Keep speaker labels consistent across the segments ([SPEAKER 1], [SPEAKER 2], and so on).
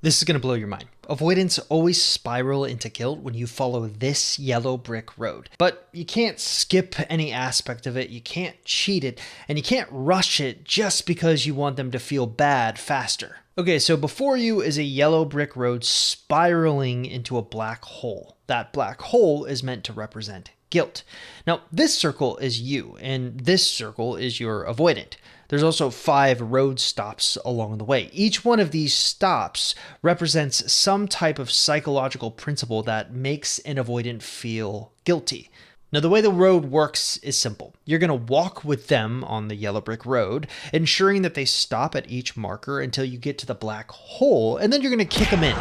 [SPEAKER 1] This is going to blow your mind. Avoidants always spiral into guilt when you follow this yellow brick road. But you can't skip any aspect of it, you can't cheat it, and you can't rush it just because you want them to feel bad faster. Okay, so before you is a yellow brick road spiraling into a black hole. That black hole is meant to represent guilt. Now, this circle is you, and this circle is your avoidant. There's also 5 road stops along the way. Each one of these stops represents some type of psychological principle that makes an avoidant feel guilty. Now, the way the road works is simple. You're going to walk with them on the yellow brick road, ensuring that they stop at each marker until you get to the black hole, and then you're going to kick them in,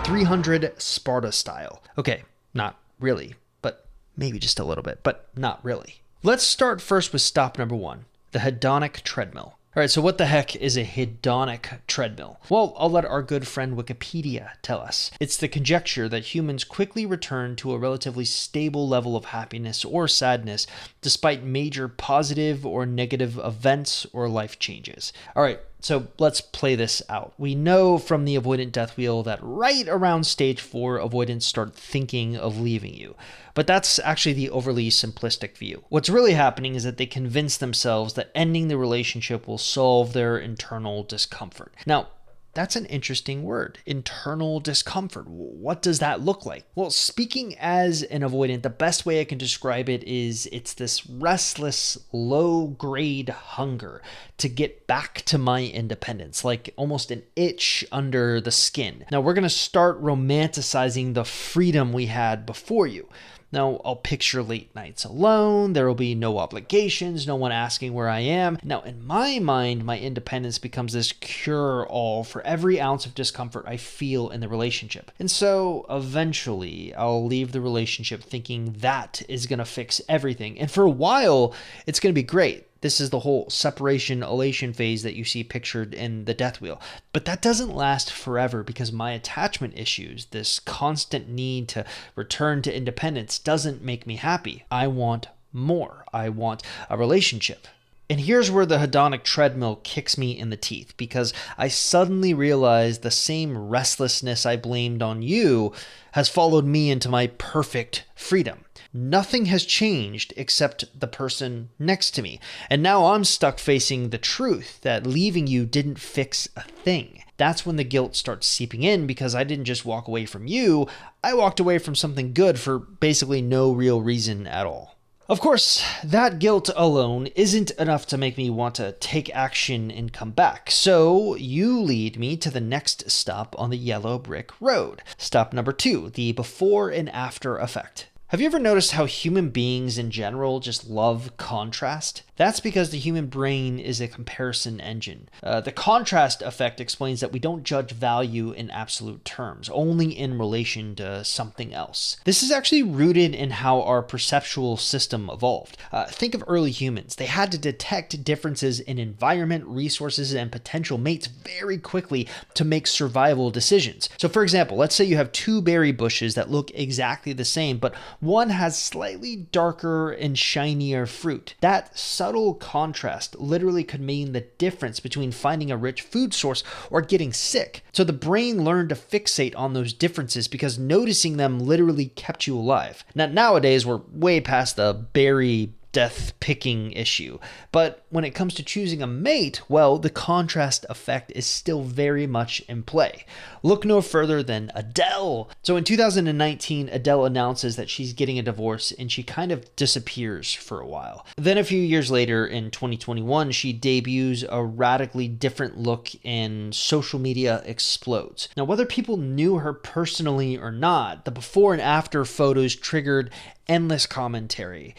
[SPEAKER 1] 300 Sparta style. Okay, not really, but maybe just a little bit, but not really. Let's start first with stop number 1. The Hadonic Treadmill. All right, so what the heck is a hedonic treadmill? Well, I'll let our good friend Wikipedia tell us. It's the conjecture that humans quickly return to a relatively stable level of happiness or sadness despite major positive or negative events or life changes. All right, so let's play this out. We know from the avoidant death wheel that right around stage 4, avoidants start thinking of leaving you. But that's actually the overly simplistic view. What's really happening is that they convince themselves that ending the relationship will solve their internal discomfort. Now, that's an interesting word, internal discomfort. What does that look like? Well, speaking as an avoidant, the best way I can describe it is it's this restless, low-grade hunger to get back to my independence, like almost an itch under the skin. Now, we're going to start romanticizing the freedom we had before you. Now, I'll picture late nights alone. There will be no obligations, no one asking where I am. Now, in my mind, my independence becomes this cure-all for every ounce of discomfort I feel in the relationship. And so, eventually, I'll leave the relationship thinking that is going to fix everything. And for a while, it's going to be great. This is the whole separation elation phase that you see pictured in the death wheel. But that doesn't last forever because my attachment issues, this constant need to return to independence, doesn't make me happy. I want more. I want a relationship. And here's where the hedonic treadmill kicks me in the teeth, because I suddenly realize the same restlessness I blamed on you has followed me into my perfect freedom. Nothing has changed except the person next to me. And now I'm stuck facing the truth that leaving you didn't fix a thing. That's when the guilt starts seeping in, because I didn't just walk away from you, I walked away from something good for basically no real reason at all. Of course, that guilt alone isn't enough to make me want to take action and come back. So you lead me to the next stop on the yellow brick road. Stop number 2, the before and after effect. Have you ever noticed how human beings in general just love contrast? That's because the human brain is a comparison engine. The contrast effect explains that we don't judge value in absolute terms, only in relation to something else. This is actually rooted in how our perceptual system evolved. Think of early humans. They had to detect differences in environment, resources, and potential mates very quickly to make survival decisions. So for example, let's say you have 2 berry bushes that look exactly the same, but one has slightly darker and shinier fruit. That subtle contrast literally could mean the difference between finding a rich food source or getting sick. So the brain learned to fixate on those differences because noticing them literally kept you alive. Now, nowadays, we're way past the berry death picking issue. But when it comes to choosing a mate, well, the contrast effect is still very much in play. Look no further than Adele. So in 2019, Adele announces that she's getting a divorce and she kind of disappears for a while. Then a few years later in 2021, she debuts a radically different look and social media explodes. Now, whether people knew her personally or not, the before and after photos triggered endless commentary.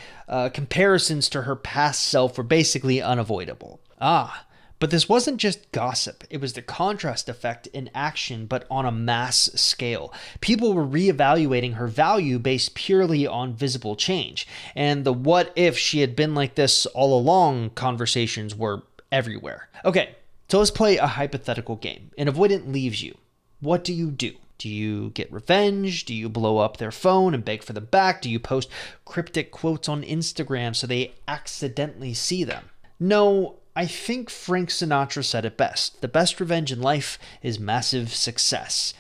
[SPEAKER 1] Comparisons to her past self were basically unavoidable. But this wasn't just gossip. It was the contrast effect in action, but on a mass scale. People were reevaluating her value based purely on visible change. And the what if she had been like this all along conversations were everywhere. Okay, so let's play a hypothetical game. An avoidant leaves you. What do you do? Do you get revenge? Do you blow up their phone and beg for them back? Do you post cryptic quotes on Instagram so they accidentally see them? No, I think Frank Sinatra said it best. The best revenge in life is massive success.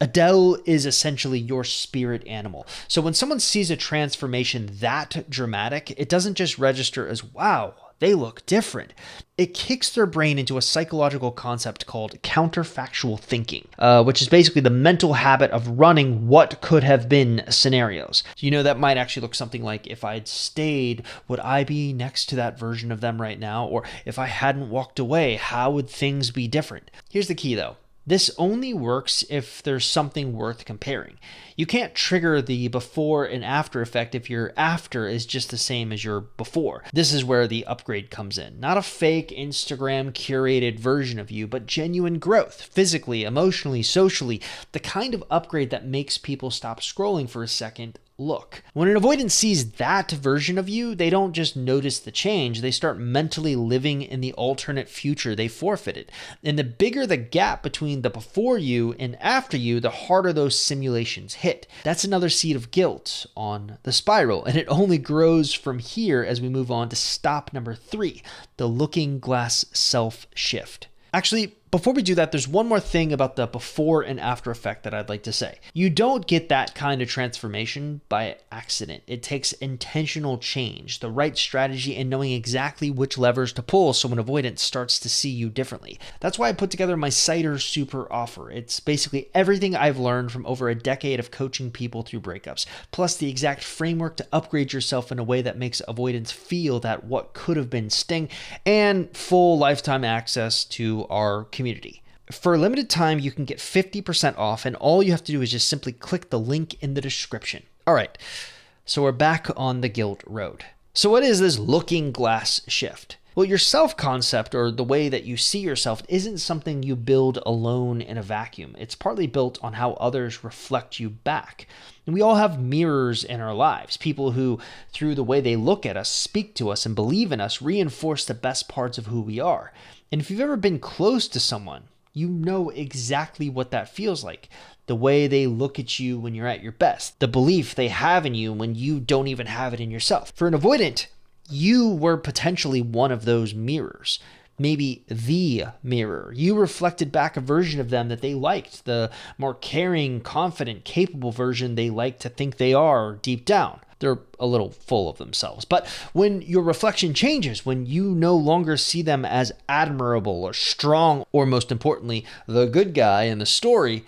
[SPEAKER 1] Adele is essentially your spirit animal. So when someone sees a transformation that dramatic, it doesn't just register as, wow, they look different. It kicks their brain into a psychological concept called counterfactual thinking, which is basically the mental habit of running what could have been scenarios. That might actually look something like, if I'd stayed, would I be next to that version of them right now? Or if I hadn't walked away, how would things be different? Here's the key though. This only works if there's something worth comparing. You can't trigger the before and after effect if your after is just the same as your before. This is where the upgrade comes in. Not a fake Instagram curated version of you, but genuine growth, physically, emotionally, socially, the kind of upgrade that makes people stop scrolling for a second. Look. When an avoidant sees that version of you, they don't just notice the change, they start mentally living in the alternate future they forfeited. And the bigger the gap between the before you and after you, the harder those simulations hit. That's another seed of guilt on the spiral, and it only grows from here as we move on to stop number 3, the looking glass self-shift. Actually, before we do that, there's one more thing about the before and after effect that I'd like to say. You don't get that kind of transformation by accident. It takes intentional change, the right strategy, and knowing exactly which levers to pull so an avoidant starts to see you differently. That's why I put together my Seiter Super offer. It's basically everything I've learned from over a decade of coaching people through breakups, plus the exact framework to upgrade yourself in a way that makes avoidants feel that what could have been sting, and full lifetime access to our community. For a limited time, you can get 50% off, and all you have to do is just simply click the link in the description. All right, so we're back on the guilt road. So what is this looking glass shift? Well, your self-concept, or the way that you see yourself, isn't something you build alone in a vacuum. It's partly built on how others reflect you back. And we all have mirrors in our lives, people who, through the way they look at us, speak to us, and believe in us, reinforce the best parts of who we are. And if you've ever been close to someone, you know exactly what that feels like. The way they look at you when you're at your best. The belief they have in you when you don't even have it in yourself. For an avoidant, you were potentially one of those mirrors. Maybe the mirror. You reflected back a version of them that they liked. The more caring, confident, capable version they like to think they are deep down. They're a little full of themselves. But when your reflection changes, when you no longer see them as admirable or strong, or most importantly, the good guy in the story,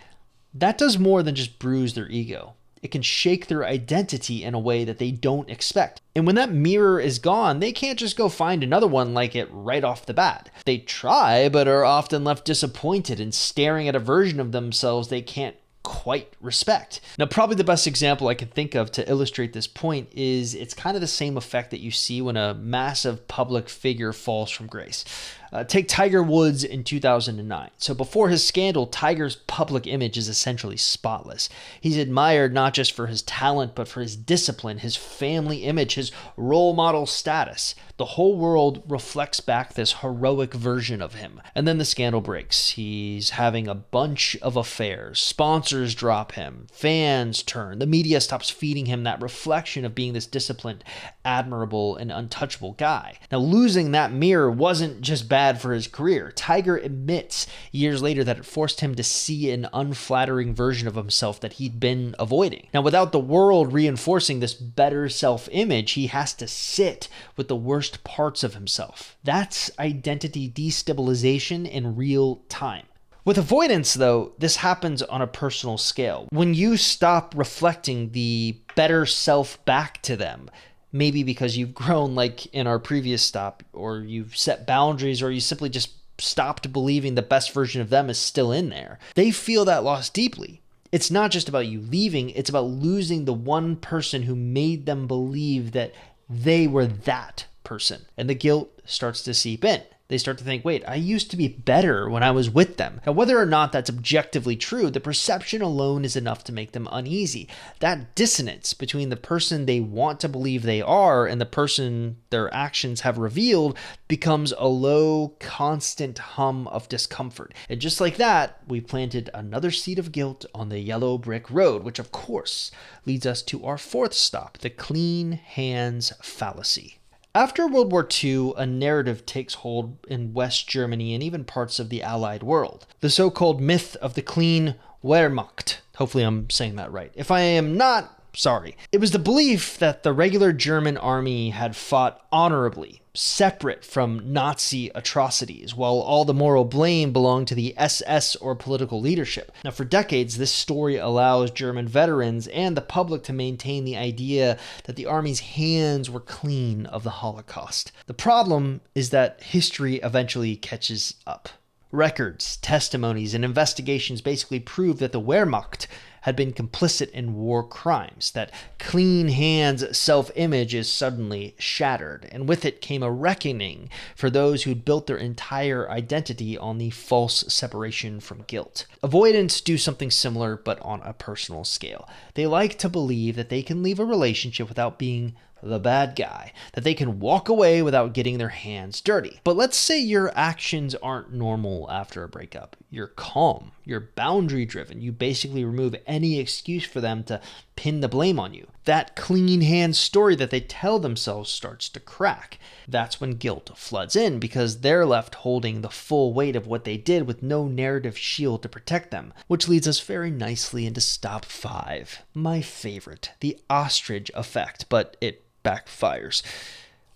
[SPEAKER 1] that does more than just bruise their ego. It can shake their identity in a way that they don't expect. And when that mirror is gone, they can't just go find another one like it right off the bat. They try, but are often left disappointed and staring at a version of themselves they can't quite respect. Now, probably the best example I can think of to illustrate this point is it's kind of the same effect that you see when a massive public figure falls from grace. Take Tiger Woods in 2009. So before his scandal, Tiger's public image is essentially spotless. He's admired not just for his talent, but for his discipline, his family image, his role model status. The whole world reflects back this heroic version of him. And then the scandal breaks. He's having a bunch of affairs. Sponsors drop him. Fans turn. The media stops feeding him that reflection of being this disciplined, admirable, and untouchable guy. Now, losing that mirror wasn't just bad for his career. Tiger admits years later that it forced him to see an unflattering version of himself that he'd been avoiding. Now, without the world reinforcing this better self-image, he has to sit with the worst parts of himself. That's identity destabilization in real time. With avoidance, though, this happens on a personal scale. When you stop reflecting the better self back to them, maybe because you've grown like in our previous stop, or you've set boundaries, or you simply just stopped believing the best version of them is still in there, they feel that loss deeply. It's not just about you leaving, it's about losing the one person who made them believe that they were that person. And the guilt starts to seep in. They start to think, wait, I used to be better when I was with them. Now, whether or not that's objectively true, the perception alone is enough to make them uneasy. That dissonance between the person they want to believe they are and the person their actions have revealed becomes a low, constant hum of discomfort. And just like that, we planted another seed of guilt on the yellow brick road, which of course leads us to our fourth stop, the clean hands fallacy. After World War II, a narrative takes hold in West Germany and even parts of the Allied world. The so-called myth of the clean Wehrmacht. Hopefully I'm saying that right. If I am not, sorry. It was the belief that the regular German army had fought honorably, separate from Nazi atrocities, while all the moral blame belonged to the SS or political leadership. Now, for decades, this story allows German veterans and the public to maintain the idea that the army's hands were clean of the Holocaust. The problem is that history eventually catches up. Records, testimonies, and investigations basically prove that the Wehrmacht had been complicit in war crimes, that clean hands' self-image is suddenly shattered, and with it came a reckoning for those who'd built their entire identity on the false separation from guilt. Avoidants do something similar, but on a personal scale. They like to believe that they can leave a relationship without being the bad guy, that they can walk away without getting their hands dirty. But let's say your actions aren't normal after a breakup. You're calm, you're boundary driven, you basically remove any excuse for them to pin the blame on you. That clean hands story that they tell themselves starts to crack. That's when guilt floods in because they're left holding the full weight of what they did with no narrative shield to protect them. Which leads us very nicely into stop 5. My favorite, the Ostrich Effect, but it backfires.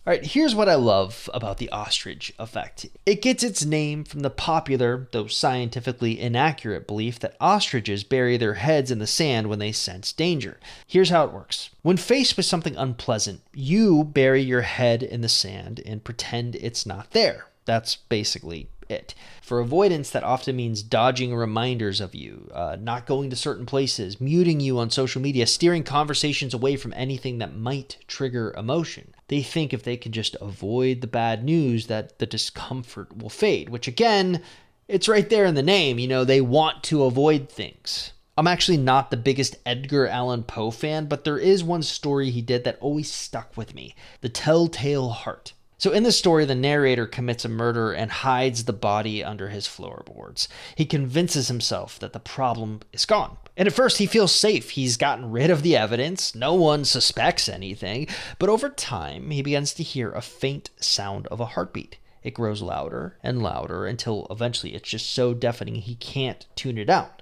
[SPEAKER 1] All right, here's what I love about the Ostrich Effect. It gets its name from the popular, though scientifically inaccurate, belief that ostriches bury their heads in the sand when they sense danger. Here's how it works. When faced with something unpleasant, you bury your head in the sand and pretend it's not there. That's basically it. For avoidance, that often means dodging reminders of you, not going to certain places, muting you on social media, steering conversations away from anything that might trigger emotion. They think if they can just avoid the bad news that the discomfort will fade, which again, it's right there in the name. They want to avoid things. I'm actually not the biggest Edgar Allan Poe fan, but there is one story he did that always stuck with me, The Telltale Heart. So in this story, the narrator commits a murder and hides the body under his floorboards. He convinces himself that the problem is gone. And at first he feels safe. He's gotten rid of the evidence. No one suspects anything. But over time, he begins to hear a faint sound of a heartbeat. It grows louder and louder until eventually it's just so deafening he can't tune it out.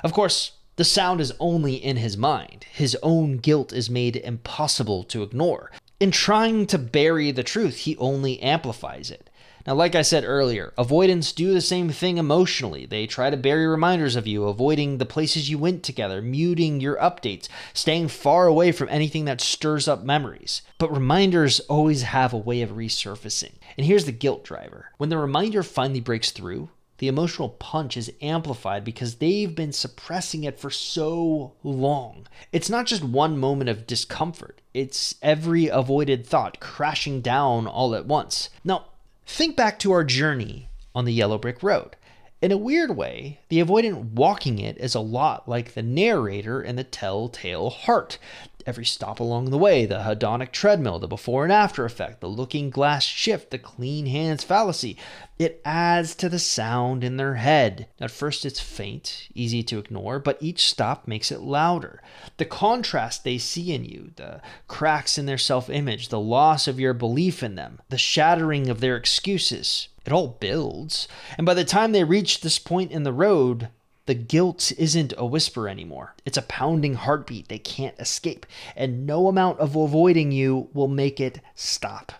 [SPEAKER 1] Of course, the sound is only in his mind. His own guilt is made impossible to ignore. In trying to bury the truth, he only amplifies it. Now, like I said earlier, avoidants do the same thing emotionally. They try to bury reminders of you, avoiding the places you went together, muting your updates, staying far away from anything that stirs up memories. But reminders always have a way of resurfacing. And here's the guilt driver. When the reminder finally breaks through, the emotional punch is amplified because they've been suppressing it for so long. It's not just one moment of discomfort. It's every avoided thought crashing down all at once. Now, think back to our journey on the yellow brick road. In a weird way, the avoidant walking it is a lot like the narrator in the Telltale Heart. Every stop along the way, the Hadonic Treadmill, the before and after effect, the looking glass shift, the clean hands fallacy, it adds to the sound in their head. At first it's faint, easy to ignore, but each stop makes it louder. The contrast they see in you, the cracks in their self-image, the loss of your belief in them, the shattering of their excuses, it all builds. And by the time they reach this point in the road, the guilt isn't a whisper anymore. It's a pounding heartbeat they can't escape, and no amount of avoiding you will make it stop.